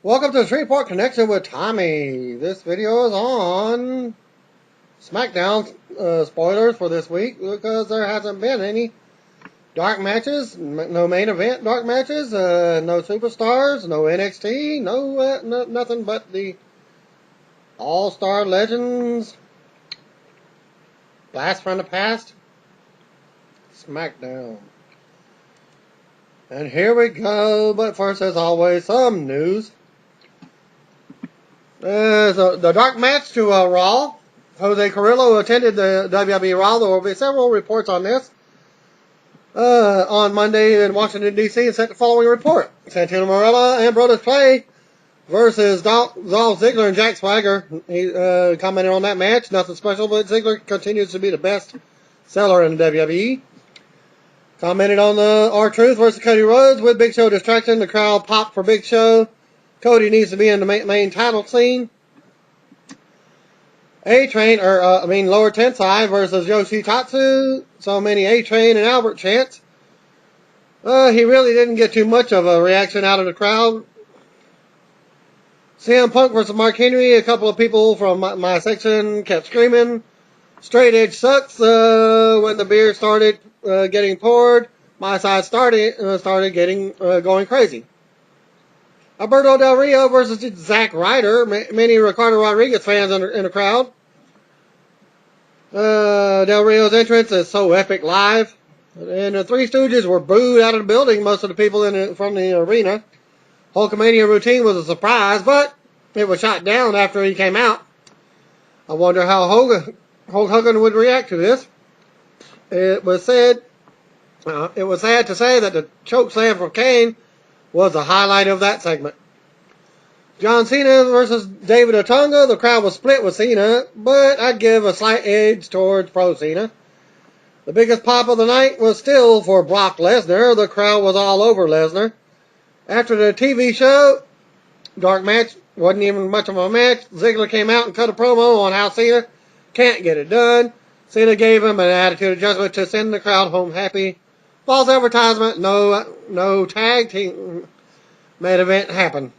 Welcome to the Shreveport Connection with Tommy. This video is on SmackDown spoilers for this week because there hasn't been any dark matches, no main event dark matches, no superstars, no NXT, no nothing but the All-Star Legends blast from the past SmackDown. And here we go, but first, as always, some news. The dark match to Raw. Jose Carrillo attended the WWE Raw. There will be several reports on this on Monday in Washington, D.C. and sent the following report. Santino Marella and Brodus Clay versus Dolph Ziggler and Jack Swagger. He commented on that match. Nothing special, but Ziggler continues to be the best seller in the WWE. Commented on the R-Truth versus Cody Rhodes with Big Show distraction. The crowd popped for Big Show. Cody needs to be in the main title scene. A-Train, Lower Tensai versus Yoshitatsu. So many A-Train and Albert chants. He really didn't get too much of a reaction out of the crowd. CM Punk versus Mark Henry. A couple of people from my section kept screaming, "Straight edge sucks," when the beer started getting poured. My side started getting going crazy. Alberto Del Rio versus Zack Ryder. Many Ricardo Rodriguez fans in the crowd. Del Rio's entrance is so epic live. And the Three Stooges were booed out of the building, most of the people from the arena. Hulkamania routine was a surprise, but it was shot down after he came out. I wonder how Hulk Hogan would react to this. It was sad to say that the choke slam from Kane was the highlight of that segment. John Cena versus David Otunga. The crowd was split with Cena, but I'd give a slight edge towards pro Cena. The biggest pop of the night was still for Brock Lesnar. The crowd was all over Lesnar. After the TV show, dark match, wasn't even much of a match. Ziggler came out and cut a promo on how Cena can't get it done. Cena gave him an attitude adjustment to send the crowd home happy. False advertisement, no tag team main event happened.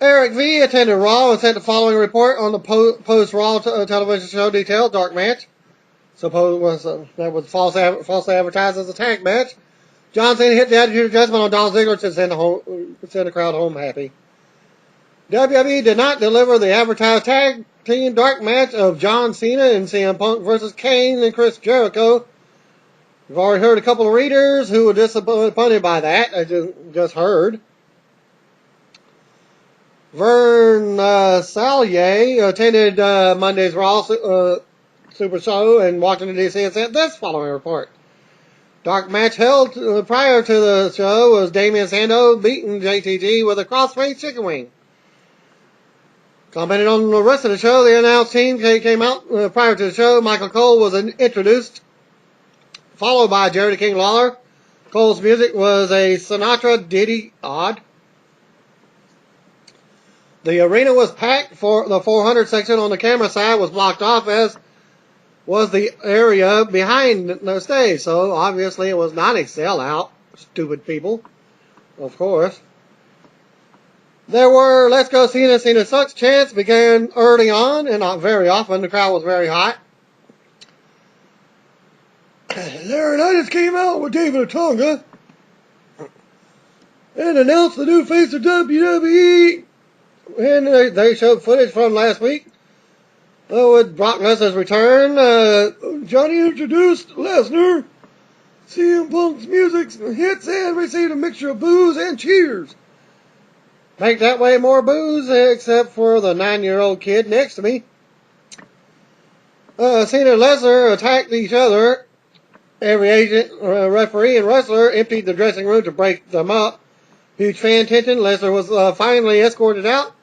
Eric V attended Raw and sent the following report on the post-Raw television show detailed dark match. That was falsely advertised as a tag match. John Cena hit the attitude adjustment on Dolph Ziggler to send the crowd home happy. WWE did not deliver the advertised tag team dark match of John Cena and CM Punk versus Kane and Chris Jericho. We've already heard a couple of readers who were disappointed by that. I just heard. Vern Sallier attended Monday's Raw Super Show in Washington, D.C. and sent this following report. Dark match held prior to the show was Damien Sandow beating JTG with a crossface chicken wing. Commenting on the rest of the show, the announced team came out prior to the show. Michael Cole was introduced, followed by Jerry the King Lawler. Cole's music was a Sinatra ditty odd. The arena was packed. For the 400 section on the camera side was blocked off, as was the area behind the stage. So obviously it was not a sellout. Stupid people, of course. There were "Let's go Cena, Cena sucks" chants began early on, and not very often. The crowd was very hot. Laurinaitis came out with David Otunga and announced the new face of WWE. And they showed footage from last week with Brock Lesnar's return. Johnny introduced Lesnar. CM Punk's music hits and received a mixture of boos and cheers. Make that way more boos, except for the 9-year-old kid next to me. Cena and Lesnar attacked each other. Every agent, referee, and wrestler emptied the dressing room to break them up. Huge fan tension. Lesnar was finally escorted out.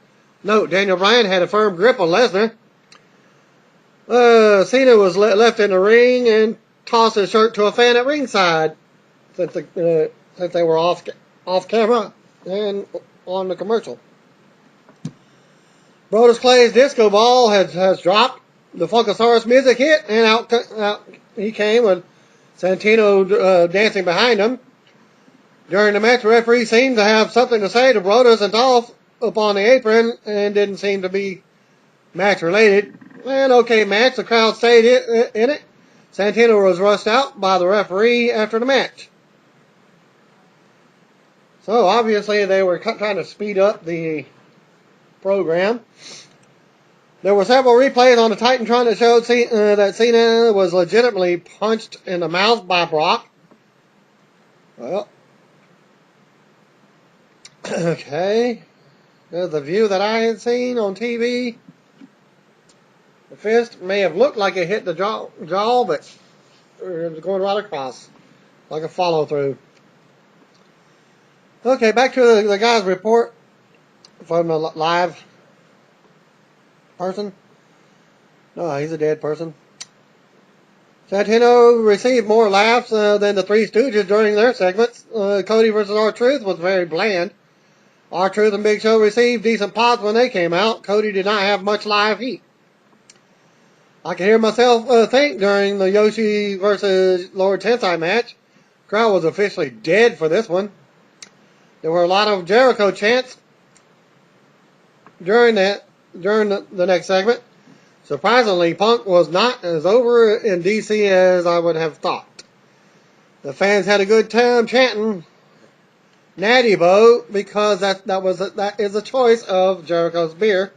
Note, Daniel Bryan had a firm grip on Lesnar. Cena was left in the ring and tossed his shirt to a fan at ringside, since they were off camera and on the commercial. Brodus Clay's disco ball has dropped. The Funkasaurus music hit, and out he came with Santino dancing behind him. During the match, the referee seemed to have something to say to Brodus and Dolph up on the apron and didn't seem to be match related. An okay match. The crowd stayed in it. Santino was rushed out by the referee after the match. So obviously they were trying to speed up the program. There were several replays on the Titantron that showed that Cena was legitimately punched in the mouth by Brock. Well, okay. There's the view that I had seen on TV. The fist may have looked like it hit the jaw, but it was going right across, like a follow-through. Okay, back to the guy's report from the live person. No, he's a dead person. Santino received more laughs than the Three Stooges during their segments. Cody versus R-Truth was very bland. R-Truth and Big Show received decent pops when they came out. Cody did not have much live heat. I could hear myself think during the Yoshi versus Lord Tensai match. The crowd was officially dead for this one. There were a lot of Jericho chants during the next segment. Surprisingly, Punk was not as over in DC as I would have thought. The fans had a good time chanting Natty Boh because that is a choice of Jericho's beer,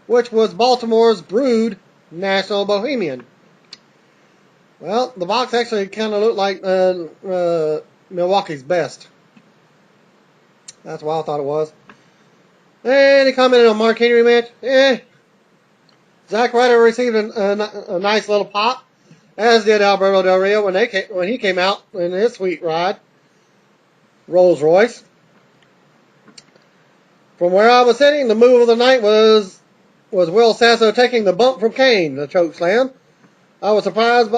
which was Baltimore's brewed National Bohemian. Well, the box actually kind of looked like Milwaukee's Best. That's what I thought it was. And he commented on Mark Henry match. Zack Ryder received a nice little pop, as did Alberto Del Rio when he came out in his sweet ride, Rolls Royce. From where I was sitting, the move of the night was Will Sasso taking the bump from Kane, the choke slam. I was surprised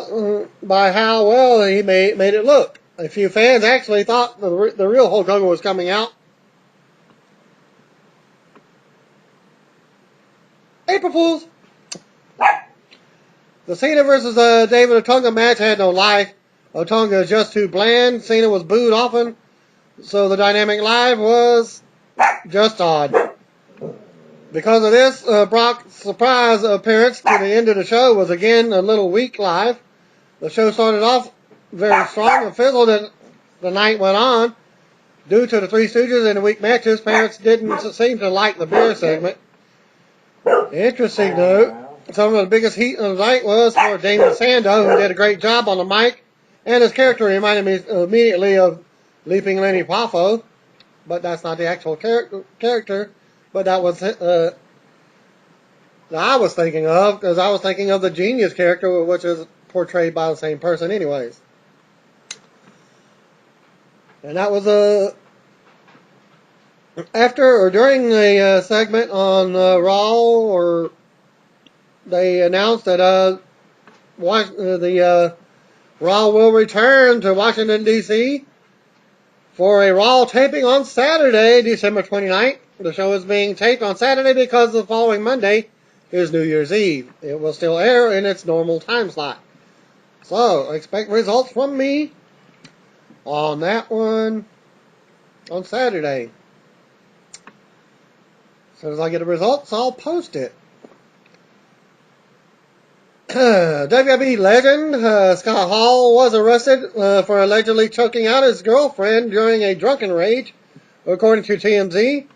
by how well he made it look. A few fans actually thought the real Hulk Hogan was coming out. April Fools! The Cena versus David Otunga match had no life. Otunga is just too bland. Cena was booed often, so the dynamic live was just odd. Because of this, Brock's surprise appearance to the end of the show was again a little weak live. The show started off very strong and fizzled as the night went on. Due to the Three Stooges and the weak matches, parents didn't seem to like the beer segment. Interesting note, some of the biggest heat of the night was for Damon Sandow, who did a great job on the mic, and his character reminded me immediately of Leaping Lenny Poffo, but that's not the actual character, but that was that I was thinking of, because I was thinking of the Genius character, which is portrayed by the same person anyways. And that was after or during a segment on Raw, or they announced that the Raw will return to Washington, D.C. for a Raw taping on Saturday, December 29th. The show is being taped on Saturday because the following Monday is New Year's Eve. It will still air in its normal time slot. So, expect results from me on that one on Saturday. As soon as I get the results, I'll post it. WWE legend Scott Hall was arrested for allegedly choking out his girlfriend during a drunken rage, according to TMZ.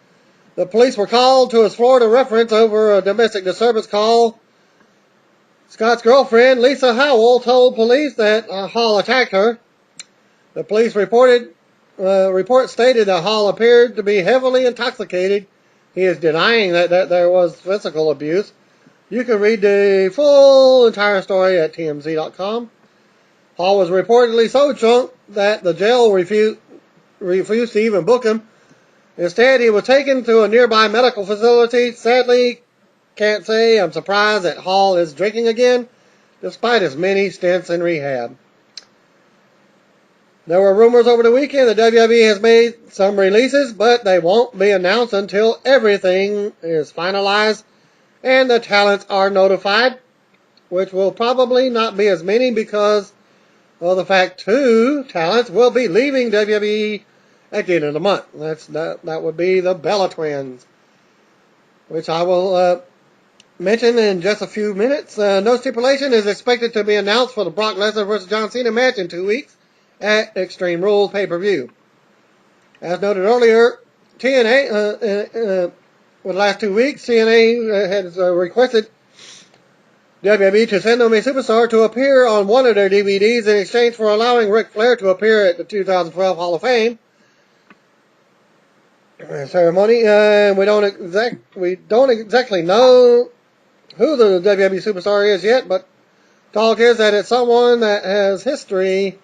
The police were called to his Florida residence over a domestic disturbance call. Scott's girlfriend, Lisa Howell, told police that Hall attacked her. The police report stated that Hall appeared to be heavily intoxicated. He is denying that there was physical abuse. You can read the full entire story at TMZ.com. Hall was reportedly so drunk that the jail refused to even book him. Instead, he was taken to a nearby medical facility. Sadly, can't say I'm surprised that Hall is drinking again, despite his many stints in rehab. There were rumors over the weekend that WWE has made some releases, but they won't be announced until everything is finalized and the talents are notified, which will probably not be as many because of the fact 2 talents will be leaving WWE at the end of the month. That would be the Bella Twins, which I will mention in just a few minutes. No stipulation is expected to be announced for the Brock Lesnar versus John Cena match in 2 weeks at Extreme Rules pay-per-view. As noted earlier, TNA, for the last 2 weeks, TNA has requested WWE to send them a superstar to appear on one of their DVDs in exchange for allowing Ric Flair to appear at the 2012 Hall of Fame ceremony. We don't exactly know who the WWE superstar is yet, but talk is that it's someone that has history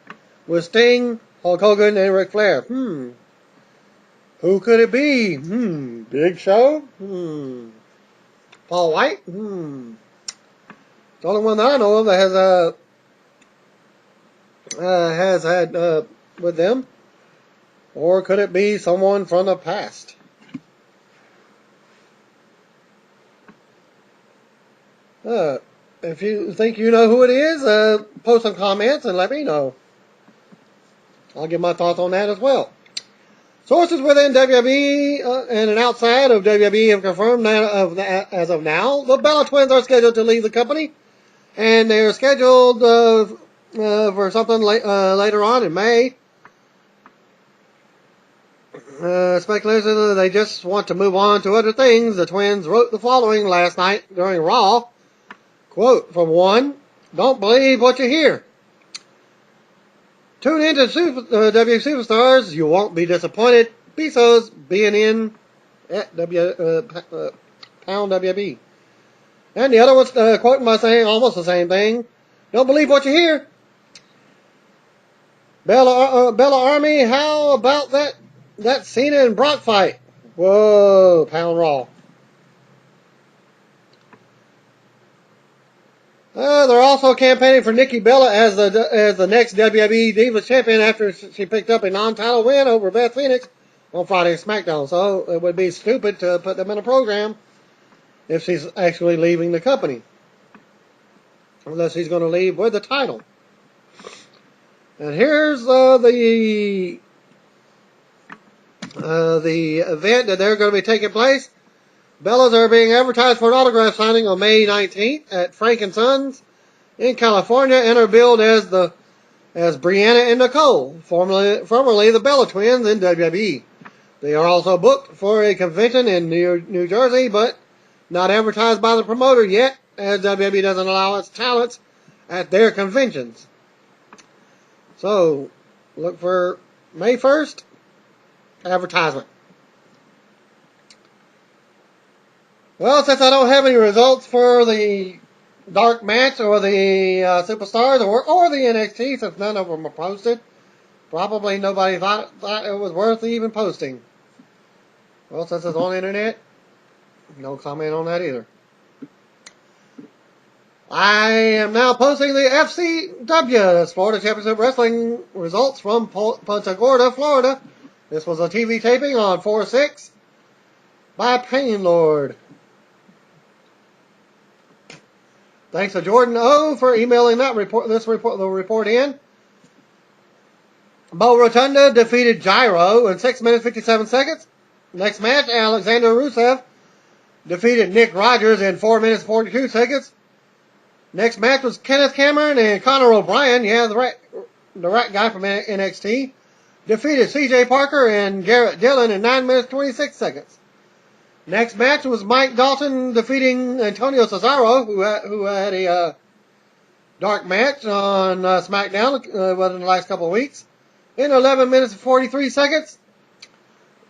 with Sting, Hulk Hogan, and Ric Flair. Who could it be? Big Show? Paul White? The only one that I know of that has had with them. Or could it be someone from the past? If you think you know who it is, post some comments and let me know. I'll give my thoughts on that as well. Sources within WWE and outside of WWE have confirmed that as of now, the Bella Twins are scheduled to leave the company, and they are scheduled for something later on in May. Speculation that they just want to move on to other things. The Twins wrote the following last night during Raw. Quote from one, "Don't believe what you hear. Tune in to W Superstars. You won't be disappointed. Bezos being in at Pound WB." And the other was quoting by saying almost the same thing. "Don't believe what you hear. Bella Army, how about that Cena and Brock fight? Whoa, Pound Raw." They're also campaigning for Nikki Bella as the next WWE Divas Champion after she picked up a non-title win over Beth Phoenix on Friday SmackDown. So it would be stupid to put them in a program if she's actually leaving the company, unless she's going to leave with the title. And here's the event that they're going to be taking place. Bellas are being advertised for an autograph signing on May 19th at Frank & Sons in California and are billed as Brianna and Nicole, formerly the Bella Twins in WWE. They are also booked for a convention in New Jersey, but not advertised by the promoter yet, as WWE doesn't allow its talents at their conventions. So, look for May 1st, advertisement. Well, since I don't have any results for the dark match or the Superstars or the NXT, since none of them are posted, probably nobody thought it was worth even posting. Well, since it's on the internet, no comment on that either. I am now posting the FCW, that's Florida Championship Wrestling results from Punta Gorda, Florida. This was a TV taping on 4/6 by Pain Lord. Thanks to Jordan O for emailing the report in. Bo Rotunda defeated Gyro in 6 minutes 57 seconds. Next match, Alexander Rusev defeated Nick Rogers in 4 minutes 42 seconds. Next match was Kenneth Cameron and Conor O'Brien, the rat guy from NXT, defeated CJ Parker and Garrett Dillon in 9 minutes 26 seconds. Next match was Mike Dalton defeating Antonio Cesaro, who had a dark match on SmackDown within the last couple of weeks, in 11 minutes and 43 seconds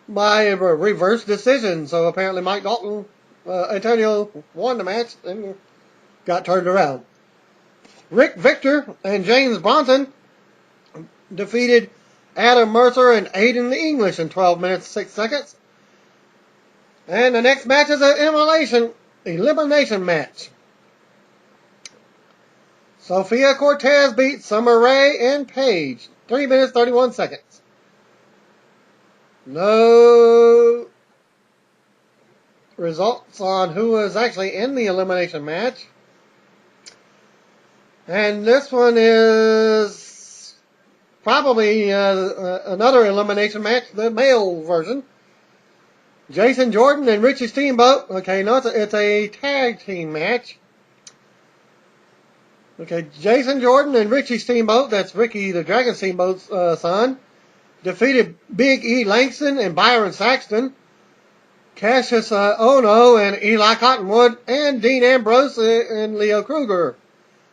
by a reverse decision. So apparently Mike Dalton, Antonio won the match and got turned around. Rick Victor and James Bronson defeated Adam Mercer and Aiden English in 12 minutes 6 seconds. And the next match is an elimination match. Sophia Cortez beat Summer Rae and Paige. 3 minutes 31 seconds. No results on who was actually in the elimination match. And this one is probably another elimination match, the male version. Jason Jordan and Richie Steamboat. Okay, no, it's a tag team match. Okay, Jason Jordan and Richie Steamboat, that's Ricky the Dragon Steamboat's son, defeated Big E Langston and Byron Saxton, Cassius Ono and Eli Cottonwood, and Dean Ambrose and Leo Kruger.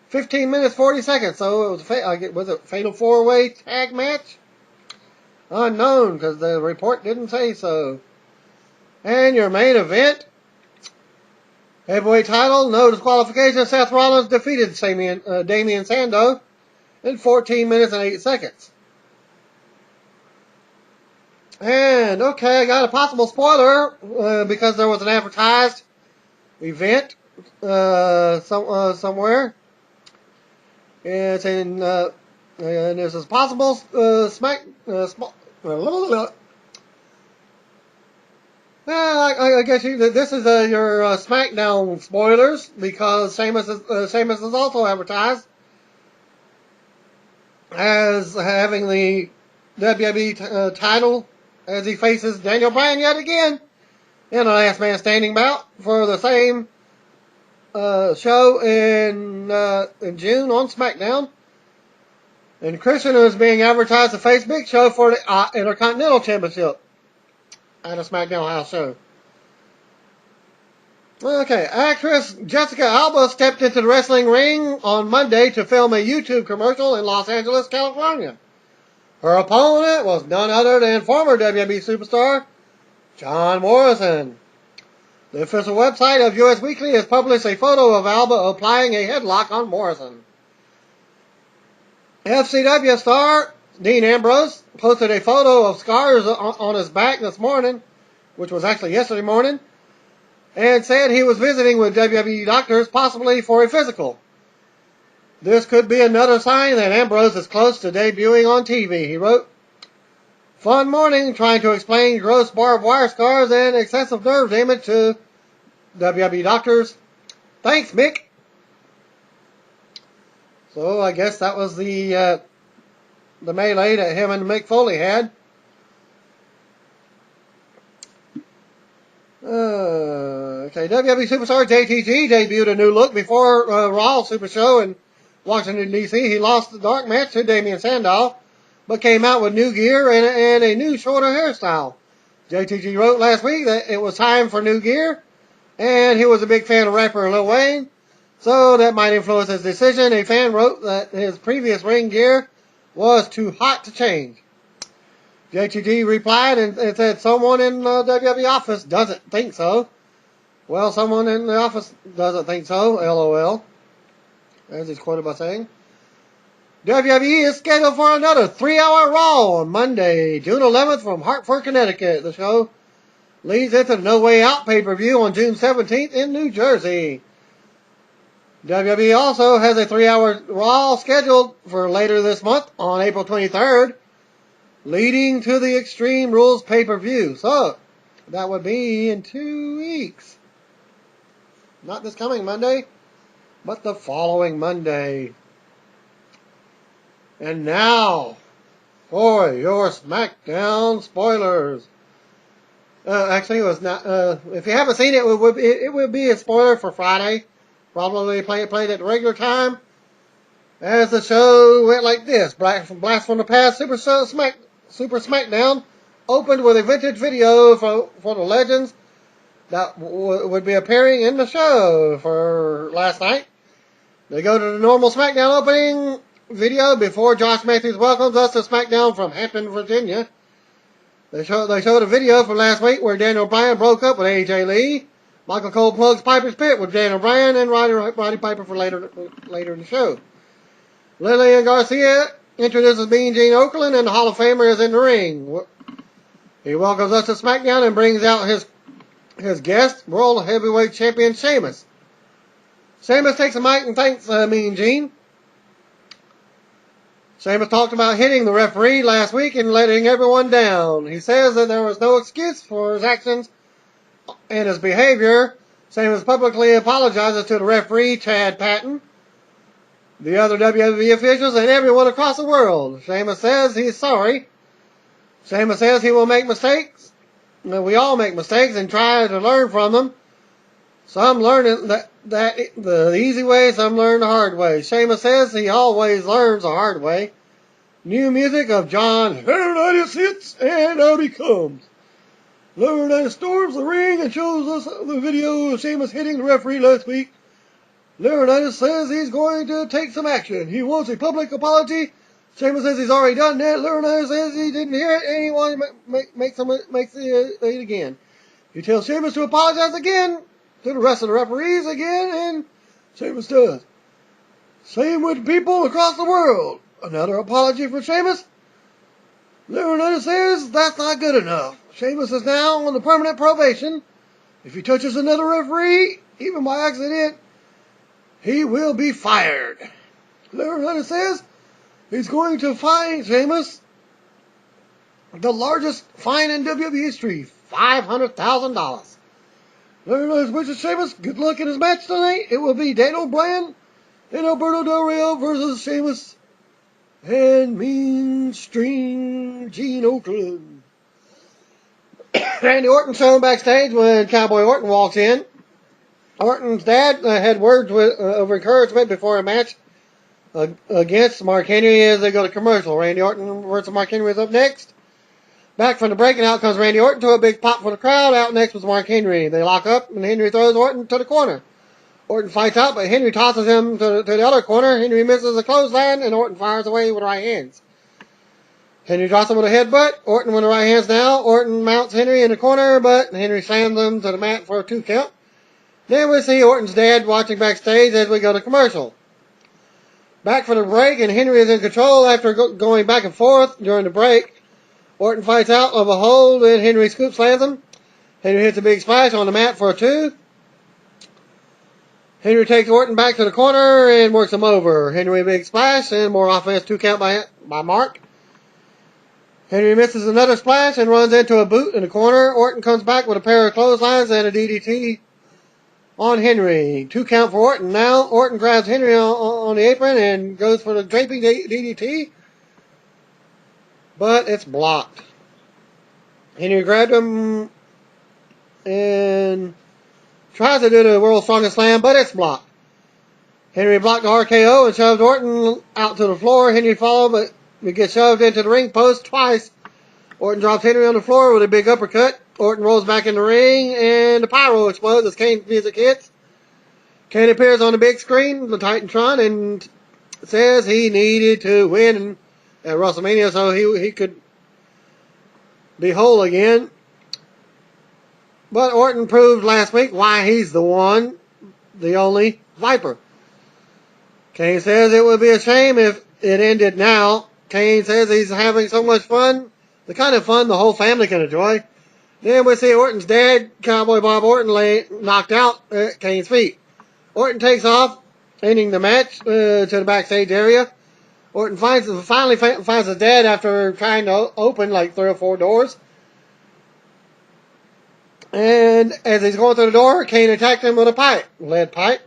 15 minutes, 40 seconds. So it was a fatal 4-way tag match? Unknown, because the report didn't say so. And your main event, heavyweight title, no disqualification. Seth Rollins defeated Damian Sandow in 14 minutes and 8 seconds. And, okay, I got a possible spoiler because there was an advertised event somewhere. It's in, and there's a possible I guess this is your SmackDown spoilers because Sheamus is also advertised as having the WWE title as he faces Daniel Bryan yet again in a last man standing bout for the same show in June on SmackDown. And Christian is being advertised to face Big Show for the Intercontinental Championship at a SmackDown house show. Okay, actress Jessica Alba stepped into the wrestling ring on Monday to film a YouTube commercial in Los Angeles, California. Her opponent was none other than former WWE superstar John Morrison. The official website of US Weekly has published a photo of Alba applying a headlock on Morrison. FCW star Dean Ambrose posted a photo of scars on his back this morning, which was actually yesterday morning, and said he was visiting with WWE doctors, possibly for a physical. This could be another sign that Ambrose is close to debuting on TV, he wrote. Fun morning trying to explain gross barbed wire scars and excessive nerve damage to WWE doctors. Thanks, Mick. So I guess that was the melee that him and Mick Foley had. Okay, WWE superstar JTG debuted a new look before Raw Super Show in Washington, D.C. He lost the dark match to Damian Sandow, but came out with new gear and a new shorter hairstyle. JTG wrote last week that it was time for new gear, and he was a big fan of rapper Lil Wayne, so that might influence his decision. A fan wrote that his previous ring gear was too hot to change. JTG replied and said, someone in the WWE office doesn't think so. Well, someone in the office doesn't think so, LOL. As he's quoted by saying. WWE is scheduled for another 3-hour Raw on Monday, June 11th from Hartford, Connecticut. The show leads into the No Way Out pay-per-view on June 17th in New Jersey. WWE also has a 3-hour Raw scheduled for later this month on April 23rd, leading to the Extreme Rules pay-per-view. So, that would be in 2 weeks. Not this coming Monday, but the following Monday. And now, for your SmackDown spoilers. Actually, it was not. If you haven't seen it, it would be a spoiler for Friday. Probably played at the regular time. As the show went like this: Blast from the Past Super SmackDown opened with a vintage video for the legends that would be appearing in the show for last night. They go to the normal SmackDown opening video before Josh Matthews welcomes us to SmackDown from Hampton, Virginia. They showed a video from last week where Daniel Bryan broke up with AJ Lee. Michael Cole plugs Piper's Pit with Daniel Bryan and Roddy Piper for later in the show. Lillian Garcia introduces Mean Gene Okerlund and the Hall of Famer is in the ring. He welcomes us to SmackDown and brings out his guest, World Heavyweight Champion Sheamus. Sheamus takes the mic and thanks Mean Gene. Sheamus talked about hitting the referee last week and letting everyone down. He says that there was no excuse for his actions and his behavior. Sheamus publicly apologizes to the referee, Chad Patton. the other WWE officials, and everyone across the world. Sheamus says he's sorry. Sheamus says he will make mistakes. We all make mistakes and try to learn from them. Some learn it the easy way, some learn the hard way. Sheamus says he always learns the hard way. New music of John Laurinaitis hits, and out he comes. Laurinaitis storms the ring and shows us the video of Sheamus hitting the referee last week. Laurinaitis says he's going to take some action. He wants a public apology. Sheamus says he's already done that. Laurinaitis says he didn't hear it, and he wants to make it again. He tells Sheamus to apologize again to the rest of the referees again, and Sheamus does. Same with people across the world. Another apology for Sheamus. Laurinaitis says that's not good enough. Sheamus is now on the permanent probation. If he touches another referee, even by accident, he will be fired. Laurinaitis says he's going to fine Sheamus the largest fine in WWE history, $500,000. Laurinaitis wishes Sheamus good luck in his match tonight. It will be Daniel Bryan and Alberto Del Rio versus Sheamus and Mainstream Gene Oakland. Randy Orton shown backstage when Cowboy Orton walks in. Orton's dad had words of encouragement before a match against Mark Henry as they go to commercial. Randy Orton versus Mark Henry is up next. Back from the break, and out comes Randy Orton to a big pop for the crowd. Out next was Mark Henry. They lock up, and Henry throws Orton to the corner. Orton fights out, but Henry tosses him to the other corner. Henry misses a clothesline, and Orton fires away with right hands. Henry drops him with a headbutt. Orton with the right hands now. Orton mounts Henry in the corner, but Henry slams him to the mat for a 2 count. Then we see Orton's dad watching backstage as we go to commercial. Back for the break, and Henry is in control after going back and forth during the break. Orton fights out of a hold, and Henry scoop slams him. Henry hits a big splash on the mat for a 2. Henry takes Orton back to the corner and works him over. Henry big splash and more offense, 2 count by Mark. Henry misses another splash and runs into a boot in the corner. Orton comes back with a pair of clotheslines and a DDT on Henry. 2 count for Orton now. Orton grabs Henry on the apron and goes for the draping DDT, but it's blocked. Henry grabbed him and tries to do the world's strongest slam, but it's blocked. Henry blocked the RKO and shoved Orton out to the floor. Henry falls, but he gets shoved into the ring post twice. Orton drops Henry on the floor with a big uppercut. Orton rolls back in the ring, and the pyro explodes as Kane's music hits. Kane appears on the big screen, the Titantron, and says he needed to win at WrestleMania so he could be whole again. But Orton proved last week why he's the one, the only Viper. Kane says it would be a shame if it ended now. Kane says he's having so much fun, the kind of fun the whole family can enjoy. Then we see Orton's dad, Cowboy Bob Orton, knocked out at Kane's feet. Orton takes off, ending the match to the backstage area. Orton finally finds his dad after trying to open like 3 or 4 doors. And as he's going through the door, Kane attacked him with a lead pipe.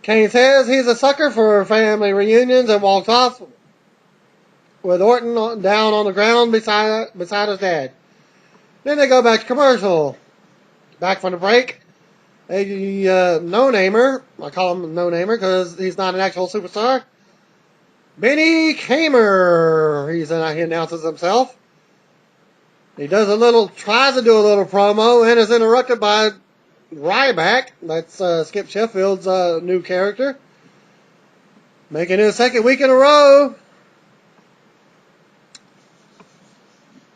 Kane says he's a sucker for family reunions and walks off with Orton down on the ground beside his dad. Then they go back to commercial. Back from the break, a no-namer, I call him a no-namer because he's not an actual superstar, Benny Kamer, he announces himself. He tries to do a little promo and is interrupted by Ryback. That's Skip Sheffield's new character. Making his 2nd week in a row.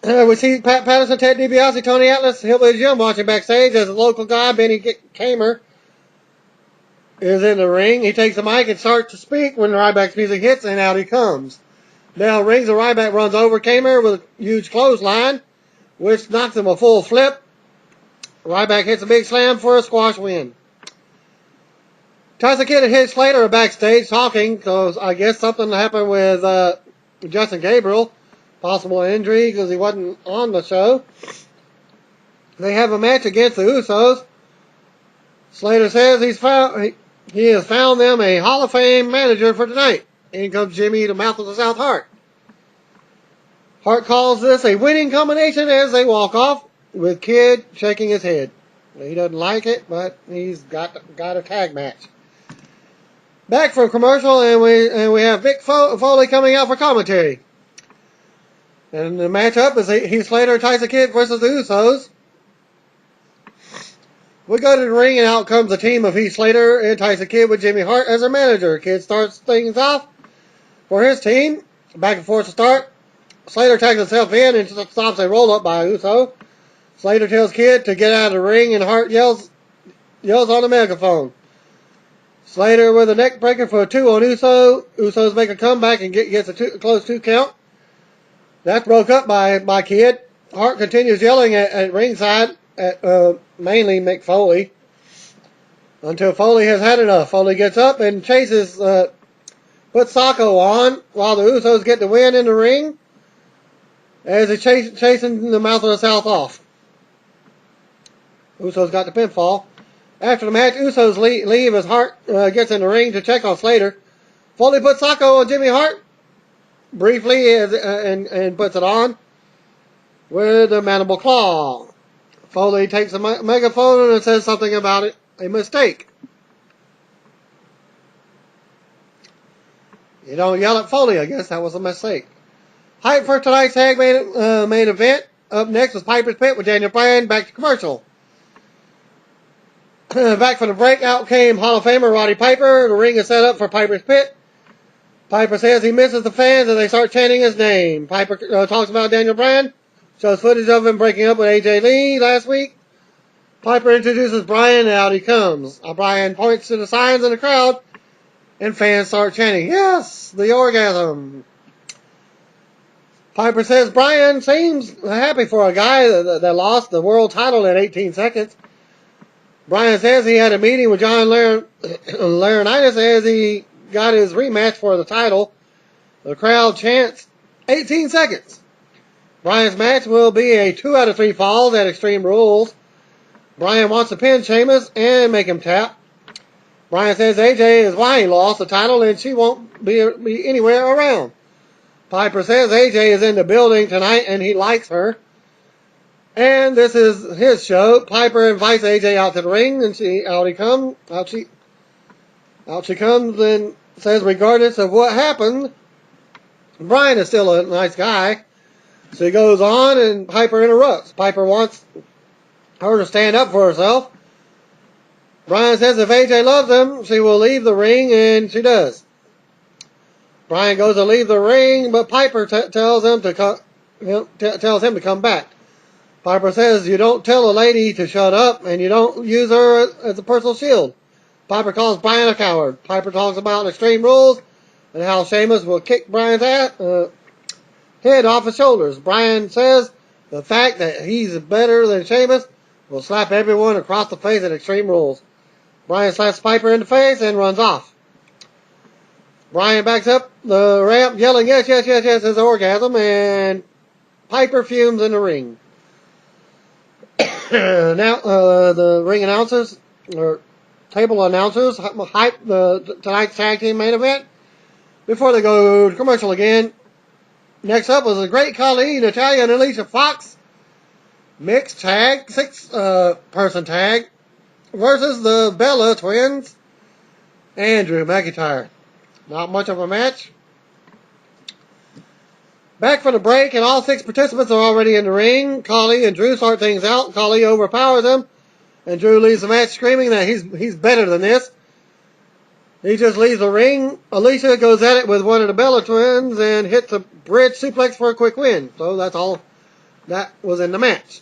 We see Pat Patterson, Ted DiBiase, Tony Atlas, Hillbilly Jim watching backstage as a local guy, Benny Kamer, is in the ring. He takes the mic and starts to speak when Ryback's music hits, and out he comes. Bell rings, and Ryback runs over Kamer with a huge clothesline, which knocks him a full flip. Ryback hits a big slam for a squash win. Tyson Kidd and Heath Slater are backstage talking, because I guess something happened with Justin Gabriel. Possible injury because he wasn't on the show. They have a match against the Usos. Slater says he has found them a Hall of Fame manager for tonight. In comes Jimmy, the mouth of the South Hart. Hart calls this a winning combination as they walk off, with Kid shaking his head. He doesn't like it, but he's got a tag match. Back from commercial, and we have Mick Foley coming out for commentary. And the matchup is Heath Slater, Tyson Kidd versus the Usos. We go to the ring, and out comes the team of Heath Slater and Tyson Kidd with Jimmy Hart as their manager. Kidd starts things off for his team. Back and forth to start. Slater tags himself in and stops a roll-up by Uso. Slater tells Kidd to get out of the ring, and Hart yells on the megaphone. Slater with a neck breaker for a 2 on Uso. Usos make a comeback and gets a close 2 count. That's broke up by Kidd. Hart continues yelling at ringside at mainly Mick Foley until Foley has had enough. Foley gets up and chases, puts Sacco on while the Usos get the win in the ring as he's chasing the mouth of the South off. Usos got the pinfall. After the match, Usos leave as Hart gets in the ring to check on Slater. Foley puts Sacco on Jimmy Hart briefly and puts it on with a mandible claw. Foley takes a megaphone and says something about it, a mistake. You don't yell at Foley, I guess that was a mistake. Hype for tonight's tag main event. Up next was Piper's Pit with Daniel Bryan. Back to commercial. Back from the break, out came Hall of Famer Roddy Piper. The ring is set up for Piper's Pit. Piper says he misses the fans and they start chanting his name. Piper talks about Daniel Bryan. Shows footage of him breaking up with AJ Lee last week. Piper introduces Bryan and out he comes. Bryan points to the signs in the crowd and fans start chanting, "Yes, the orgasm." Piper says Bryan seems happy for a guy that lost the world title in 18 seconds. Bryan says he had a meeting with John Laurinaitis as he got his rematch for the title. The crowd chants 18 seconds. Bryan's match will be a 2 out of 3 falls at Extreme Rules. Bryan wants to pin Sheamus and make him tap. Bryan says AJ is why he lost the title and she won't be anywhere around. Piper says AJ is in the building tonight and he likes her. And this is his show. Piper invites AJ out to the ring, and out she comes and says, regardless of what happened, Bryan is still a nice guy. So he goes on, and Piper interrupts. Piper wants her to stand up for herself. Bryan says if AJ loves him, she will leave the ring, and she does. Bryan goes to leave the ring, but Piper tells him to come back. Piper says you don't tell a lady to shut up, and you don't use her as a personal shield. Piper calls Bryan a coward. Piper talks about Extreme Rules and how Sheamus will kick Bryan's head off his shoulders. Bryan says the fact that he's better than Sheamus will slap everyone across the face at Extreme Rules. Bryan slaps Piper in the face and runs off. Bryan backs up the ramp yelling, "Yes, yes, yes, yes," his orgasm, and Piper fumes in the ring. Now, the ring announcers, or table announcers, hype tonight's tag team main event before they go to commercial again. Next up was a Great Khali, Natalya and Alicia Fox mixed tag, 6-person tag versus the Bella Twins and Drew McIntyre. Not much of a match. Back from the break, and all 6 participants are already in the ring. Khali and Drew start things out. Khali overpowers him, and Drew leaves the match screaming that he's better than this. He just leaves the ring. Alicia goes at it with one of the Bella Twins and hits a bridge suplex for a quick win. So that's all that was in the match.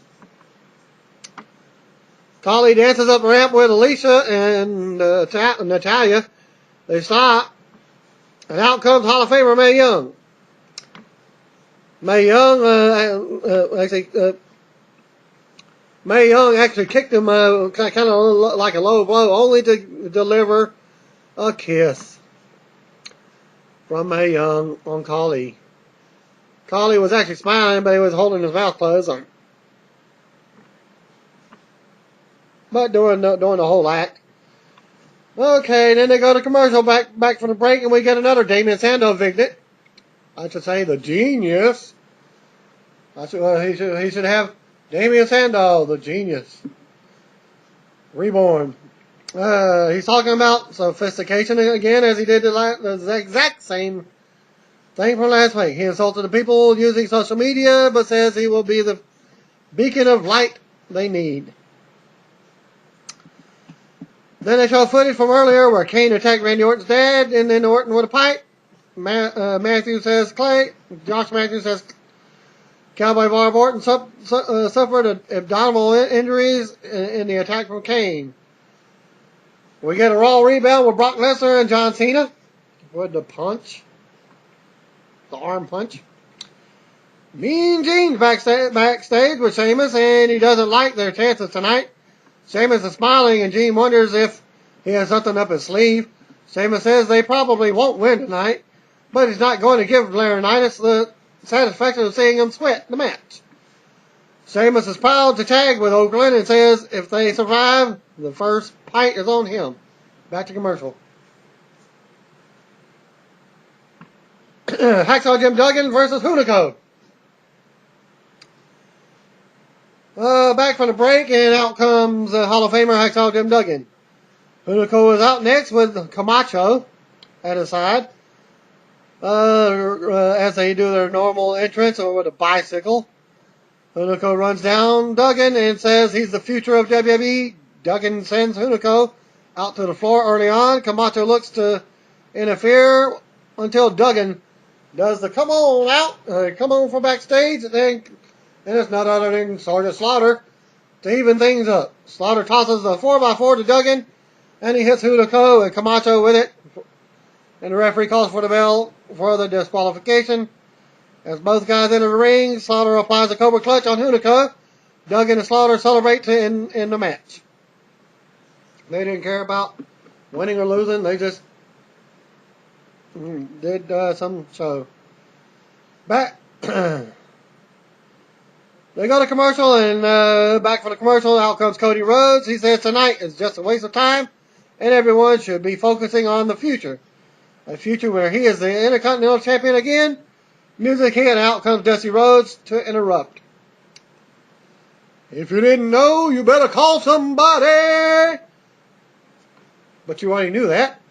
Khali dances up the ramp with Alicia and Natalya. They stop, and out comes Hall of Famer Mae Young. Mae Young actually kicked him kind of like a low blow, only to deliver a kiss from Mae Young on Khali. Khali was actually smiling, but he was holding his mouth closed. But during the whole act. Okay, then they go to commercial back from the break, and we get another Damien Sandow vignette. I should say the genius. He should have Damien Sandow, the genius. Reborn. He's talking about sophistication again, as he did the exact same thing from last week. He insulted the people using social media, but says he will be the beacon of light they need. Then they show footage from earlier where Kane attacked Randy Orton's dad, and then Orton with a pipe. Matthews says Josh Matthews says Cowboy Bob Orton suffered abdominal injuries in the attack from Kane. We get a Raw rebound with Brock Lesnar and John Cena with the punch, the arm punch. Mean Gene's backstage with Sheamus, and he doesn't like their chances tonight. Sheamus is smiling, and Gene wonders if he has something up his sleeve. Sheamus says they probably won't win tonight, but he's not going to give Laurinaitis the satisfaction of seeing him sweat the match. Sheamus is proud to tag with Oakland and says if they survive, the first fight is on him. Back to commercial. Hacksaw Jim Duggan versus Hunico. Back from the break, and out comes Hall of Famer Hacksaw Jim Duggan. Hunico is out next with Camacho at his side. As they do their normal entrance or with a bicycle. Hunico runs down Duggan and says he's the future of WWE. Duggan sends Hunico out to the floor early on. Camacho looks to interfere until Duggan does the come on out, come on from backstage, and it's not other than Sergeant Slaughter to even things up. Slaughter tosses the 4x4 to Duggan, and he hits Hunico and Camacho with it. And the referee calls for the bell for the disqualification. As both guys enter the ring, Slaughter applies a Cobra Clutch on Hunico. Duggan and Slaughter celebrate in the match. They didn't care about winning or losing. They just did some show. Back. They go to commercial, and back for the commercial, out comes Cody Rhodes. He says tonight is just a waste of time, and everyone should be focusing on the future. A future where he is the Intercontinental Champion again. Music hit, and out comes Dusty Rhodes to interrupt. If you didn't know, you better call somebody. But you already knew that.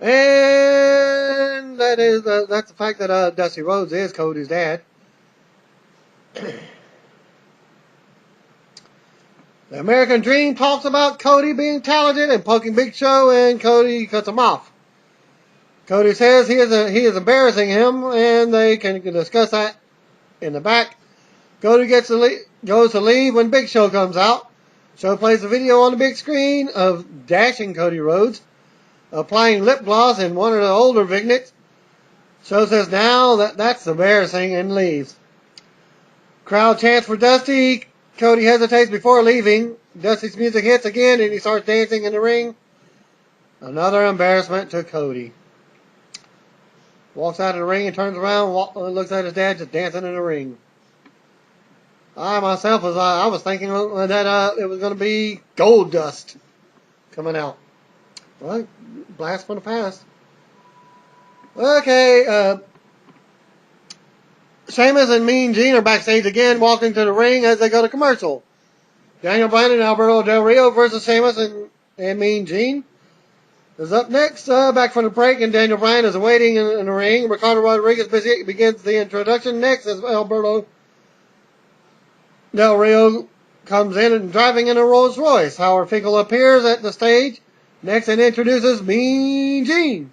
And that's the fact that Dusty Rhodes is Cody's dad. The American Dream talks about Cody being talented and poking Big Show, and Cody cuts him off. Cody says he is embarrassing him, and they can discuss that in the back. Cody goes to leave when Big Show comes out. Show plays a video on the big screen of dashing Cody Rhodes, applying lip gloss in one of the older vignettes. Show says now that's embarrassing and leaves. Crowd chants for Dusty. Cody hesitates before leaving. Dusty's music hits again, and he starts dancing in the ring. Another embarrassment to Cody. Walks out of the ring and turns around, looks at his dad just dancing in the ring. I myself was thinking that it was going to be Gold Dust coming out. Well, blast from the past. Okay, Sheamus and Mean Gene are backstage again, walking to the ring as they go to commercial. Daniel Bryan and Alberto Del Rio versus Sheamus and Mean Gene is up next. Back from the break, and Daniel Bryan is waiting in the ring. Ricardo Rodriguez begins the introduction. Next, as Alberto Del Rio comes in and driving in a Rolls Royce. Howard Finkel appears at the stage next and introduces Mean Gene.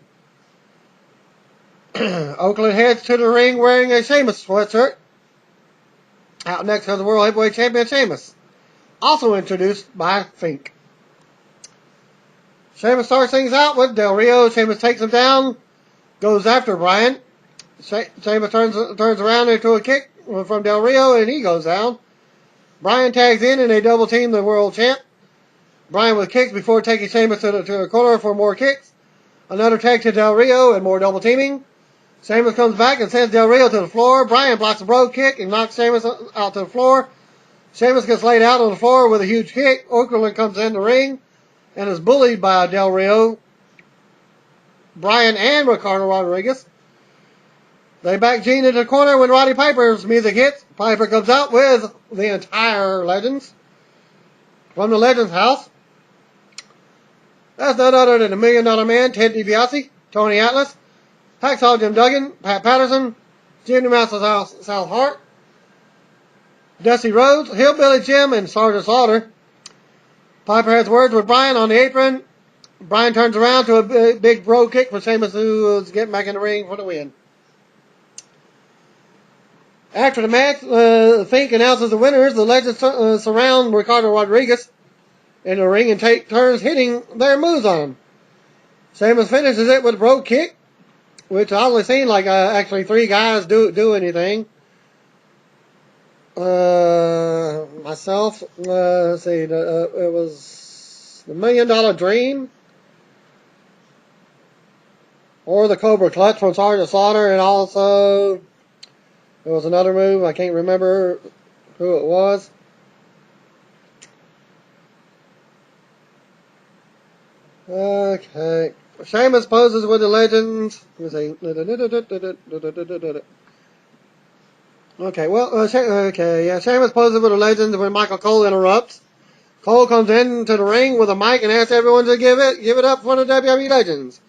Oakland heads to the ring wearing a Sheamus sweatshirt. Out next comes the World Heavyweight Champion Sheamus, also introduced by Fink. Sheamus starts things out with Del Rio. Sheamus takes him down, goes after Bryan. Sheamus turns around into a kick from Del Rio, and he goes down. Bryan tags in, and they double team the world champ. Bryan with kicks before taking Sheamus to the corner for more kicks. Another tag to Del Rio and more double teaming. Sheamus comes back and sends Del Rio to the floor. Bryan blocks a brogue kick and knocks Sheamus out to the floor. Sheamus gets laid out on the floor with a huge kick. Okerlund comes in the ring. and is bullied by Del Rio, Bryan, and Ricardo Rodriguez. They back Gene into the corner when Roddy Piper's music hits. Piper comes out with the entire Legends from the Legends house. That's none other than the $1 Million Man, Ted DiBiase, Tony Atlas, Hacksaw Jim Duggan, Pat Patterson, Jimmy Master South Hart, Dusty Rhodes, Hillbilly Jim, and Sergeant Slaughter. Piper has words with Bryan on the apron. Bryan turns around to a big bro kick for Sheamus, who is getting back in the ring for the win. After the match, Fink announces the winners. The Legends surround Ricardo Rodriguez in the ring and take turns hitting their moves on him. Sheamus finishes it with a bro kick, which I only seen like actually 3 guys do anything. Myself, let's see, it was the $1 Million Dream, or the Cobra Clutch from Sergeant Slaughter, and also there was another move, I can't remember who it was. Okay. Sheamus poses with the Legends. Let's see. Okay, well, Sheamus poses with the Legends when Michael Cole interrupts. Cole comes into the ring with a mic and asks everyone to give it up for the WWE Legends.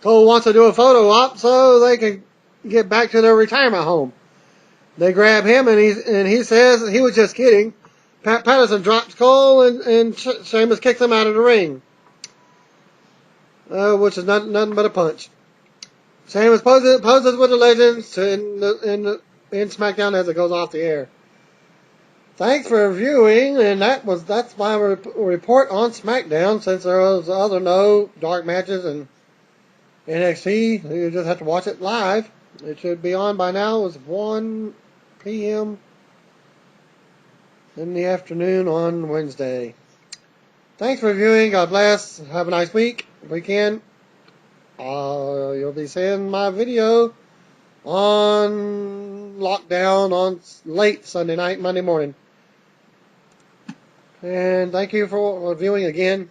Cole wants to do a photo op so they can get back to their retirement home. They grab him and he says he was just kidding. Pat Patterson drops Cole and Sheamus kicks him out of the ring, which is nothing but a punch. Sheamus poses with the Legends in SmackDown as it goes off the air. Thanks for viewing, and that's my report on SmackDown. Since there was no dark matches in NXT, you just have to watch it live. It should be on by now. It's 1 p.m. in the afternoon on Wednesday. Thanks for viewing. God bless. Have a nice weekend. You'll be seeing my video on lockdown on late Sunday night, Monday morning. And thank you for viewing again.